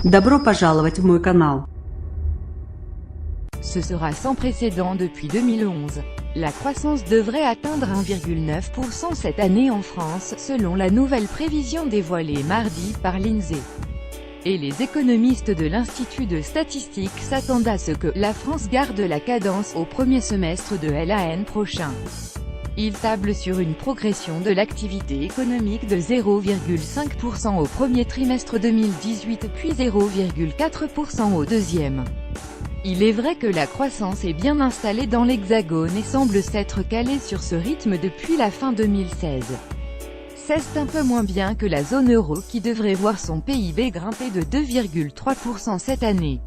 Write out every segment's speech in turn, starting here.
Добро пожаловать в мой канал. Ce sera sans précédent depuis 2011. La croissance devrait atteindre 1,9% cette année en France, selon la nouvelle prévision dévoilée mardi par l'INSEE. Et les économistes de l'Institut de statistique s'attendent à ce que la France garde la cadence au premier semestre de l'an prochain. Ils tablent sur une progression de l'activité économique de 0,5% au premier trimestre 2018 puis 0,4% au deuxième. Il est vrai que la croissance est bien installée dans l'Hexagone et semble s'être calée sur ce rythme depuis la fin 2016. C'est un peu moins bien que la zone euro qui devrait voir son PIB grimper de 2,3% cette année.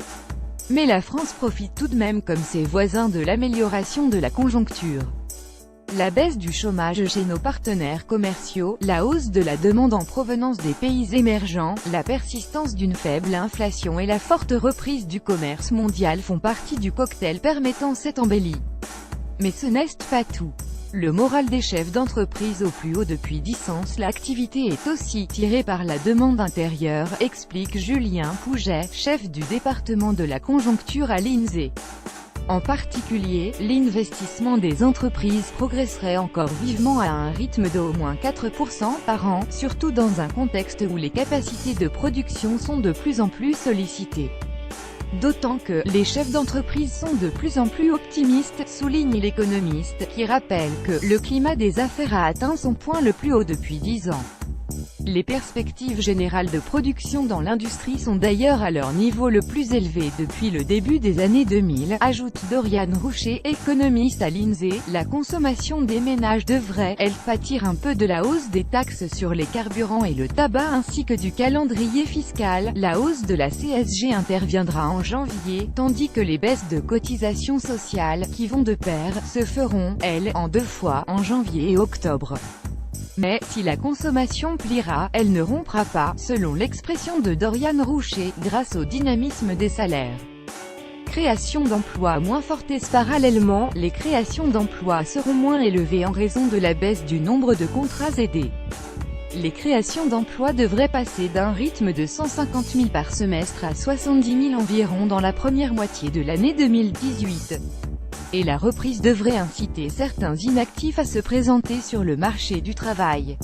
Mais la France profite tout de même comme ses voisins de l'amélioration de la conjoncture. La baisse du chômage chez nos partenaires commerciaux, la hausse de la demande en provenance des pays émergents, la persistance d'une faible inflation et la forte reprise du commerce mondial font partie du cocktail permettant cette embellie. Mais ce n'est pas tout. Le moral des chefs d'entreprise au plus haut depuis 10 ans, l'activité est aussi tirée par la demande intérieure, explique Julien Pouget, chef du département de la conjoncture à l'INSEE. En particulier, l'investissement des entreprises progresserait encore vivement à un rythme d'au moins 4% par an, surtout dans un contexte où les capacités de production sont de plus en plus sollicitées. D'autant que les chefs d'entreprise sont de plus en plus optimistes, souligne l'économiste, qui rappelle que le climat des affaires a atteint son point le plus haut depuis 10 ans. Les perspectives générales de production dans l'industrie sont d'ailleurs à leur niveau le plus élevé depuis le début des années 2000, ajoute Dorian Roucher, économiste à l'INSEE. La consommation des ménages devrait, elle, pâtir un peu de la hausse des taxes sur les carburants et le tabac ainsi que du calendrier fiscal. La hausse de la CSG interviendra en janvier, tandis que les baisses de cotisations sociales, qui vont de pair, se feront, elles, en 2 fois, en janvier et octobre. Mais, si la consommation pliera, elle ne rompra pas, selon l'expression de Dorian Roucher, grâce au dynamisme des salaires. Création d'emplois moins forte. Parallèlement, les créations d'emplois seront moins élevées en raison de la baisse du nombre de contrats aidés. Les créations d'emplois devraient passer d'un rythme de 150 000 par semestre à 70 000 environ dans la première moitié de l'année 2018. Et la reprise devrait inciter certains inactifs à se présenter sur le marché du travail.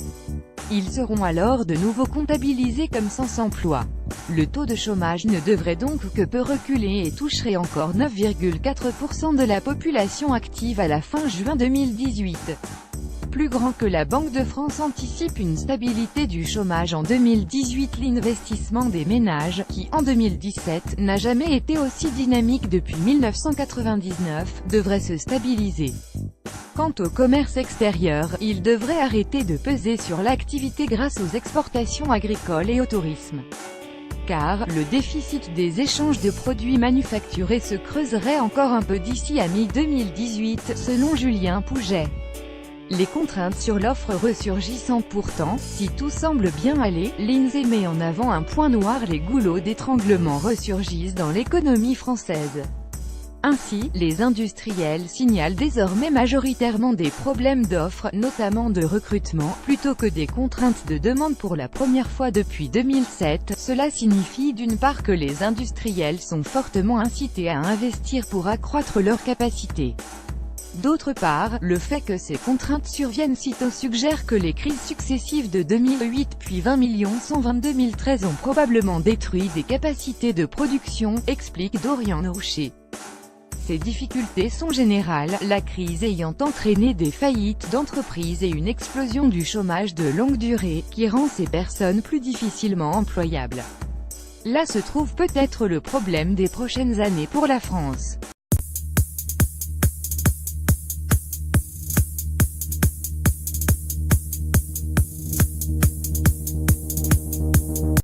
Ils seront alors de nouveau comptabilisés comme sans emploi. Le taux de chômage ne devrait donc que peu reculer et toucherait encore 9,4% de la population active à la fin juin 2018. Plus grand que la Banque de France anticipe une stabilité du chômage en 2018. L'investissement des ménages, qui, en 2017, n'a jamais été aussi dynamique depuis 1999, devrait se stabiliser. Quant au commerce extérieur, il devrait arrêter de peser sur l'activité grâce aux exportations agricoles et au tourisme. Car, le déficit des échanges de produits manufacturés se creuserait encore un peu d'ici à mi-2018, selon Julien Pouget. Les contraintes sur l'offre ressurgissant pourtant, si tout semble bien aller, l'INSEE met en avant un point noir: les goulots d'étranglement ressurgissent dans l'économie française. Ainsi, les industriels signalent désormais majoritairement des problèmes d'offres, notamment de recrutement, plutôt que des contraintes de demande pour la première fois depuis 2007. Cela signifie d'une part que les industriels sont fortement incités à investir pour accroître leurs capacités. D'autre part, le fait que ces contraintes surviennent si tôt suggère que les crises successives de 2008 puis 20 2013 ont probablement détruit des capacités de production, explique Dorian Roucher. Ces difficultés sont générales, la crise ayant entraîné des faillites d'entreprises et une explosion du chômage de longue durée, qui rend ces personnes plus difficilement employables. Là se trouve peut-être le problème des prochaines années pour la France.